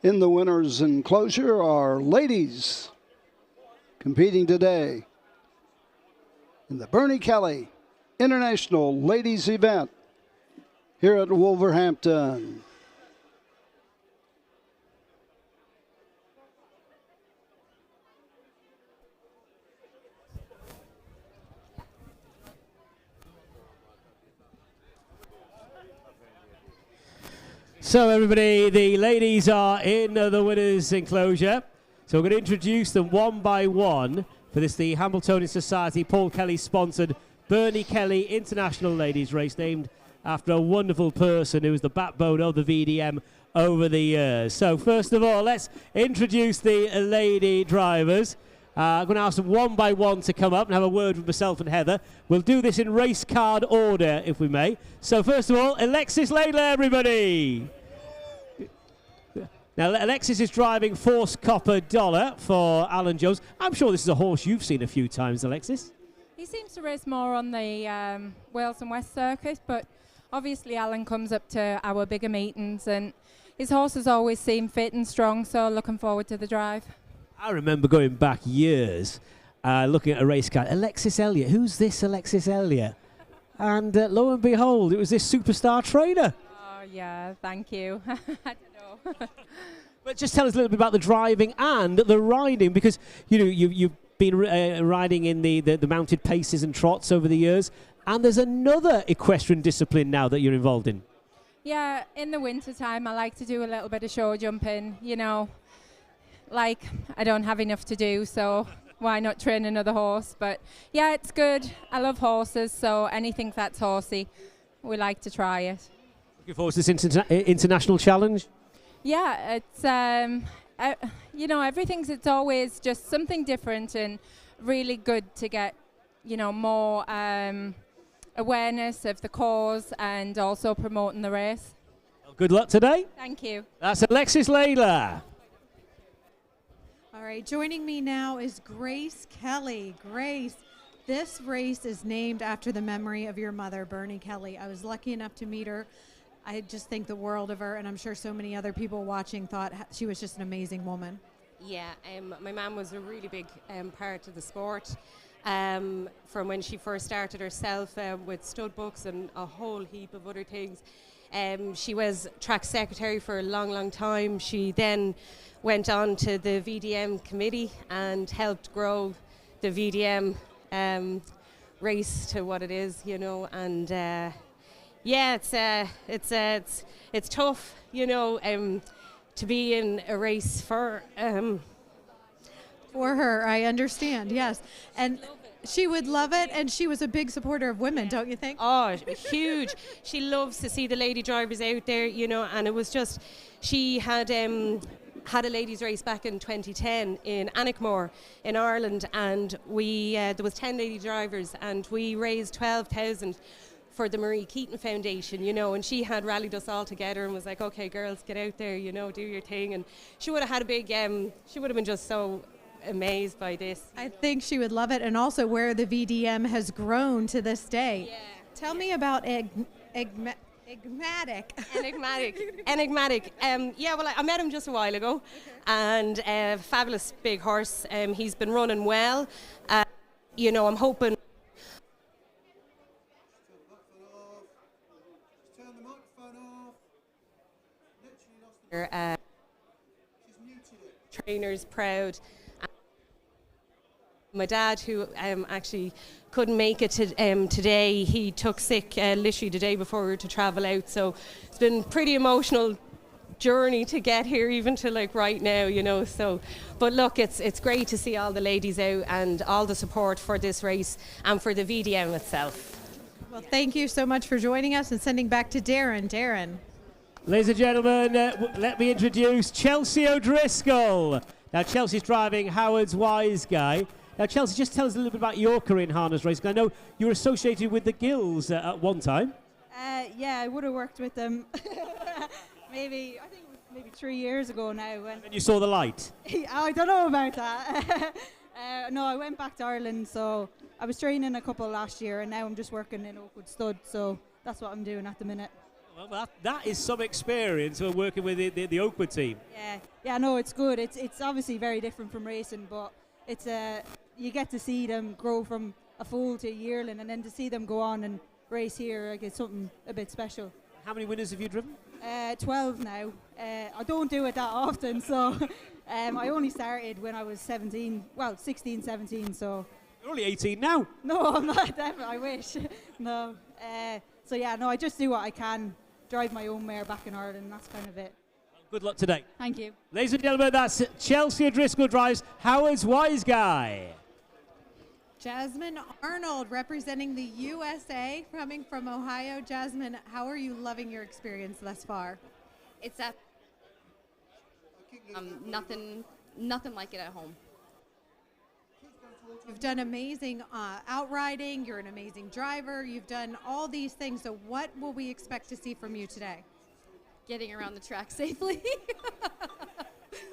In the winners' enclosure are ladies competing today in the Bernie Kelly International Ladies event here at Wolverhampton. So everybody, the ladies are in the winners' enclosure. So we're going to introduce them one by one for this, the Hambletonian Society Paul Kelly sponsored Bernie Kelly International Ladies Race, named after a wonderful person who was the backbone of the VDM over the years. So first of all, let's introduce the lady drivers. I'm going to ask them one by one to come up and have a word with myself and Heather. We'll do this in race card order, if we may. So first of all, Alexis Laidler, everybody. Now, Alexis is driving Force Copper Dollar for Alan Jones. I'm sure this is a horse you've seen a few times, Alexis. He seems to race more on the Wales and West circuit, but obviously Alan comes up to our bigger meetings, and his horses always seem fit and strong, so looking forward to the drive. I remember going back years, looking at a race card. Alexis Elliott, who's this Alexis Elliott? And lo and behold, it was this superstar trainer. Oh, yeah, thank you. I don't know. But just tell us a little bit about the driving and the riding, because you've been riding in the mounted paces and trots over the years, and there's another equestrian discipline now that you're involved in. Yeah, in the winter time, I like to do a little bit of show jumping, you know. Like, I don't have enough to do, so why not train another horse? But yeah, it's good. I love horses, so anything that's horsey, we like to try it. Looking forward to this international challenge? Yeah, it's, it's always just something different and really good to get, more awareness of the cause and also promoting the race. Well, good luck today. Thank you. That's Alexis Laidler. All right, joining me now is Grace Kelly. Grace, this race is named after the memory of your mother, Bernie Kelly. I was lucky enough to meet her. I just think the world of her, and I'm sure so many other people watching thought she was just an amazing woman. Yeah, my mum was a really big part of the sport from when she first started herself with stud books and a whole heap of other things. She was track secretary for a long, long time. She then went on to the VDM committee and helped grow the VDM race to what it is, and yeah, it's tough, to be in a race for her. I understand, yes. And she would love it, and she was a big supporter of women, don't you think? Oh, huge. She loves to see the lady drivers out there, and it was just, she had a ladies race back in 2010 in Annickmore in Ireland, and we there was 10 lady drivers, and we raised 12,000 for the Marie Keaton Foundation, and she had rallied us all together and was like, okay girls, get out there, do your thing. And she would have had a big she would have been just so amazed by this. I think she would love it, and also where the VDM has grown to this day. Yeah. Tell me about Enigmatic. Enigmatic. Yeah, well, I met him just a while ago, okay. And a fabulous big horse. He's been running well. I'm hoping. Trainers proud. My dad, who actually couldn't make it today, he took sick literally the day before we were to travel out. So it's been a pretty emotional journey to get here, even to like right now, So, but look, it's great to see all the ladies out and all the support for this race and for the VDM itself. Well, thank you so much for joining us, and sending back to Darren. Darren. Ladies and gentlemen, let me introduce Chelsea O'Driscoll. Now, Chelsea's driving Howard's Wise Guy. Now, Chelsea, just tell us a little bit about your career in harness racing. I know you were associated with the Gills at one time. Yeah, I would have worked with them maybe 3 years ago now. And you saw the light? I don't know about that. No, I went back to Ireland, so I was training a couple last year, and now I'm just working in Oakwood Stud, so that's what I'm doing at the minute. Well, that is some experience when working with the Oakwood team. Yeah, no, it's good. It's obviously very different from racing, but it's you get to see them grow from a foal to a yearling, and then to see them go on and race here, like, it's something a bit special. How many winners have you driven? 12 now. I don't do it that often, so I only started when I was 17, well, 16, 17, so. You're only 18 now. No, I'm not, definitely, I wish. No. So yeah, no, I just do what I can, drive my own mare back in Ireland, and that's kind of it. Good luck today. Thank you. Ladies and gentlemen, that's Chelsea O'Driscoll drives Howard's Wise Guy. Jasmine Arnold representing the USA, coming from Ohio. Jasmine, how are you loving your experience thus far? It's nothing like it at home. You've done amazing outriding. You're an amazing driver. You've done all these things. So what will we expect to see from you today? Getting around the track safely.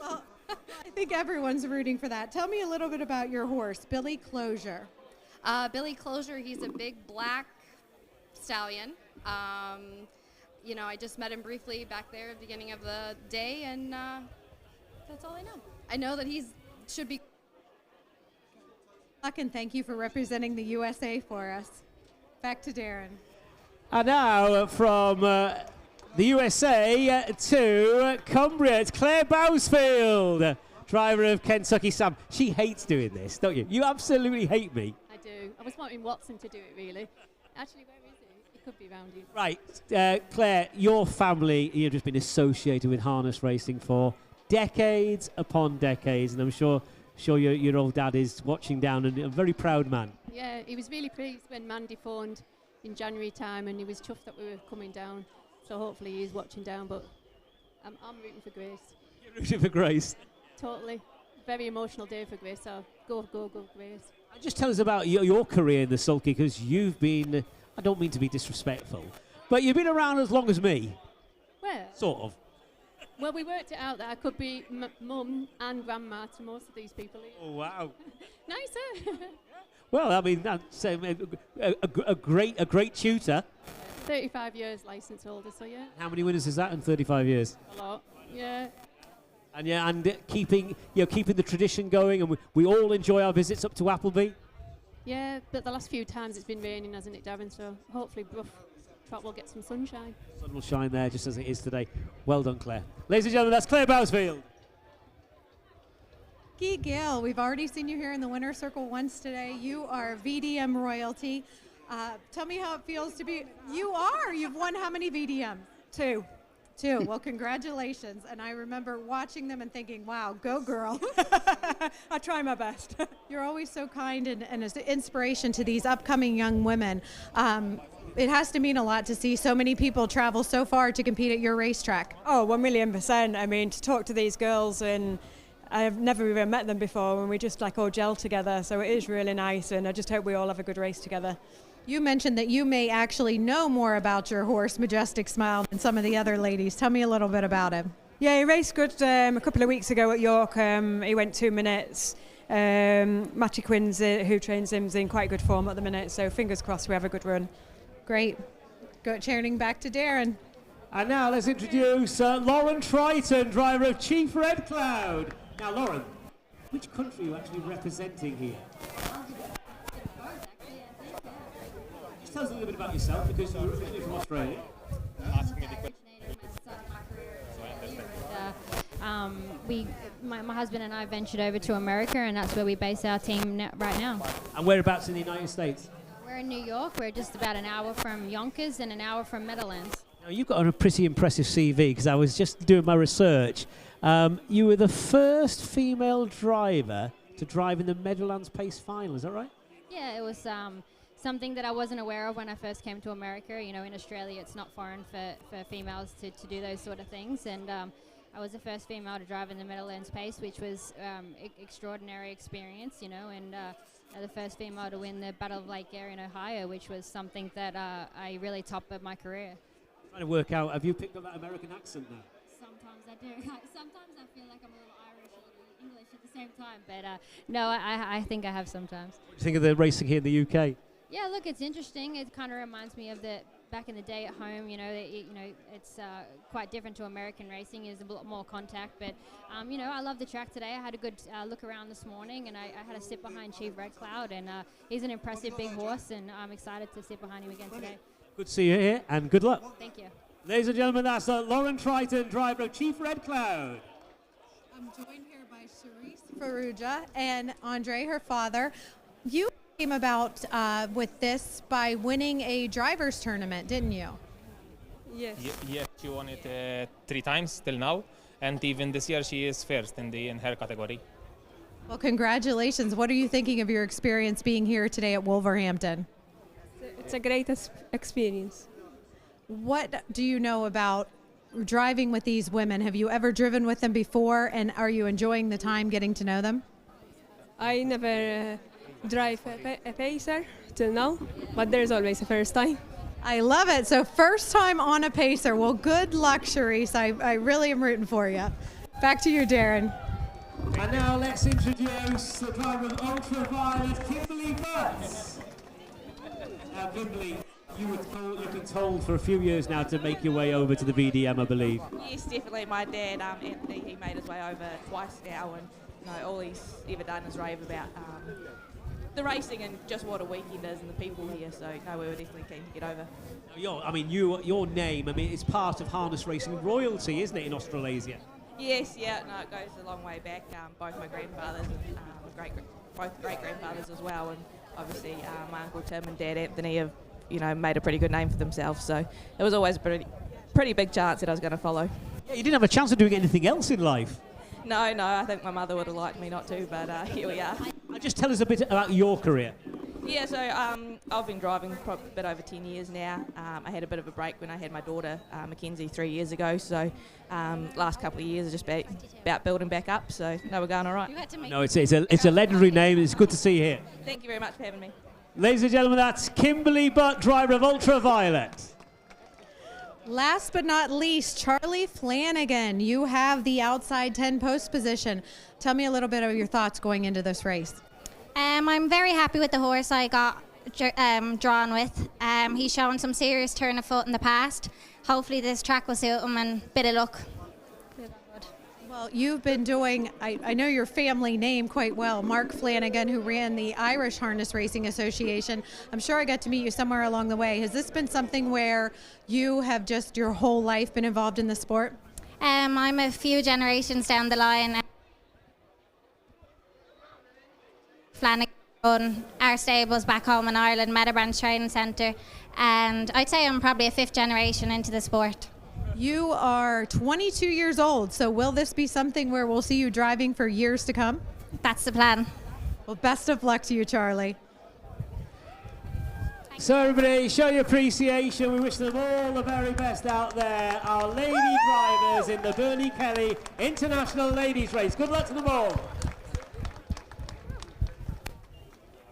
Well, I think everyone's rooting for that. Tell me a little bit about your horse, Billy Closure. Billy Closure, he's a big black stallion. You know, I just met him briefly back there at the beginning of the day, and that's all I know. I know that should be. And thank you for representing the USA for us. Back to Darren. And now from the USA to Cumbria, it's Claire Bousfield, driver of Kentucky Sam. She hates doing this, don't you? You absolutely hate me. I do. I was wanting Watson to do it, really. Actually, where is he? He could be around you. Right, Claire, your family, you've just been associated with harness racing for decades upon decades, and I'm sure your old dad is watching down, and a very proud man. Yeah, he was really pleased when Mandy phoned in January time, and he was chuffed that we were coming down. So hopefully he's watching down, but I'm rooting for Grace. You're rooting for Grace? Totally. Very emotional day for Grace, so go, Grace. And just tell us about your career in the sulky, because you've been, I don't mean to be disrespectful, but you've been around as long as me. Where? Sort of. Well, we worked it out that I could be mum and grandma to most of these people here. Oh, wow. Nicer. Well, I mean, that's a great tutor. 35 years licence holder, so yeah. How many winners is that in 35 years? A lot, yeah. And keeping the tradition going, and we all enjoy our visits up to Appleby. Yeah, but the last few times it's been raining, hasn't it, Darren? So hopefully Brough Trot will get some sunshine. Sun will shine there just as it is today. Well done, Claire. Ladies and gentlemen, that's Claire Bousfield. Guy Gill, we've already seen you here in the winner's circle once today. You are VDM royalty. Tell me how it feels to be. You've won how many VDMs? Two. Well, congratulations. And I remember watching them and thinking, wow, go girl. I try my best. You're always so kind and an inspiration to these upcoming young women. It has to mean a lot to see so many people travel so far to compete at your racetrack. Oh, 1,000,000%. I mean, to talk to these girls, and I've never even met them before, and we just like all gel together. So it is really nice, and I just hope we all have a good race together. You mentioned that you may actually know more about your horse, Majestic Smile, than some of the other ladies. Tell me a little bit about him. Yeah, he raced good a couple of weeks ago at York. He went 2 minutes. Matty Quinn's, who trains him, is in quite good form at the minute, so fingers crossed we have a good run. Great. Go turning back to Darren. And now let's introduce Lauren Triton, driver of Chief Red Cloud. Now, Lauren, which country are you actually representing here? Just tell us a little bit about yourself, because you're originally from Australia. My husband and I ventured over to America, and that's where we base our team right now. And whereabouts in the United States? We're in New York. We're just about an hour from Yonkers and an hour from Meadowlands. Now, you've got a pretty impressive CV, because I was just doing my research. You were the first female driver to drive in the Meadowlands Pace Final, is that right? Yeah, it was something that I wasn't aware of when I first came to America. You know, in Australia, it's not foreign for females to do those sort of things. And I was the first female to drive in the Meadowlands Pace, which was extraordinary experience, you know, and the first female to win the Battle of Lake Erie in Ohio, which was something that I really topped of my career. Trying to work out, have you picked up that American accent now? Sometimes I do. Sometimes I feel like I'm a little Irish, a little English at the same time. But no, I think I have sometimes. What do you think of the racing here in the UK? Yeah, look, it's interesting. It kind of reminds me of the back in the day at home, it's quite different to American racing. There's a lot more contact, but I love the track today. I had a good look around this morning, and I had a sit behind Chief Red Cloud, and he's an impressive big horse, and I'm excited to sit behind him again today. Good to see you here, and good luck. Thank you. Ladies and gentlemen, that's Lauren Triton, driver of Chief Red Cloud. I'm joined here by Charisse Faruja and Andre, her father. You came about with this by winning a drivers tournament, didn't you? Yes. Yes, she won it 3 times till now, and even this year she is first in her category. Well, congratulations. What are you thinking of your experience being here today at Wolverhampton? It's a great experience. What do you know about driving with these women? Have you ever driven with them before, and are you enjoying the time getting to know them? I never drive a pacer till now, but there's always a first time. I love it. So first time on a pacer. Well, good luck, Charisse. I really am rooting for you. Back to you, Darren. And now let's introduce the driver of Ultraviolet, Kimberly Butts. Now, Kimberly, you've been told for a few years now to make your way over to the VDM, I believe. Yes, definitely. My dad, Anthony, he made his way over twice now, and all he's ever done is rave about the racing and just what a weekend is and the people here. So, no, we were definitely keen to get over. Your name, it's part of harness racing royalty, isn't it, in Australasia? Yes, yeah, no, it goes a long way back. Both my grandfathers and both great-grandfathers as well, and obviously my Uncle Tim and Dad Anthony have, made a pretty good name for themselves. So it was always a pretty big chance that I was going to follow. Yeah, you didn't have a chance of doing anything else in life. No, I think my mother would have liked me not to, but here we are. Just tell us a bit about your career. Yeah, so I've been driving for a bit over 10 years now. I had a bit of a break when I had my daughter, Mackenzie, 3 years ago. So last couple of years are just about building back up. So, no, we're going all right. No, it's a legendary name. It's good to see you here. Thank you very much for having me. Ladies and gentlemen, that's Kimberly Butt, driver of Ultraviolet. Last but not least, Charlie Flanagan. You have the outside 10 post position. Tell me a little bit of your thoughts going into this race. I'm very happy with the horse I got drawn with. He's shown some serious turn of foot in the past. Hopefully this track will suit him, and bit of luck. Well, you've been doing, I know your family name quite well, Mark Flanagan, who ran the Irish Harness Racing Association. I'm sure I got to meet you somewhere along the way. Has this been something where you have just your whole life been involved in the sport? I'm a few generations down the line. Flanagan run our stables back home in Ireland, Meadowbranch Training Centre, and I'd say I'm probably a 5th generation into the sport. You are 22 years old, so will this be something where we'll see you driving for years to come? That's the plan. Well, best of luck to you, Charlie. So everybody, show your appreciation. We wish them all the very best out there. Our lady drivers in the Bernie Kelly International Ladies Race. Good luck to them all.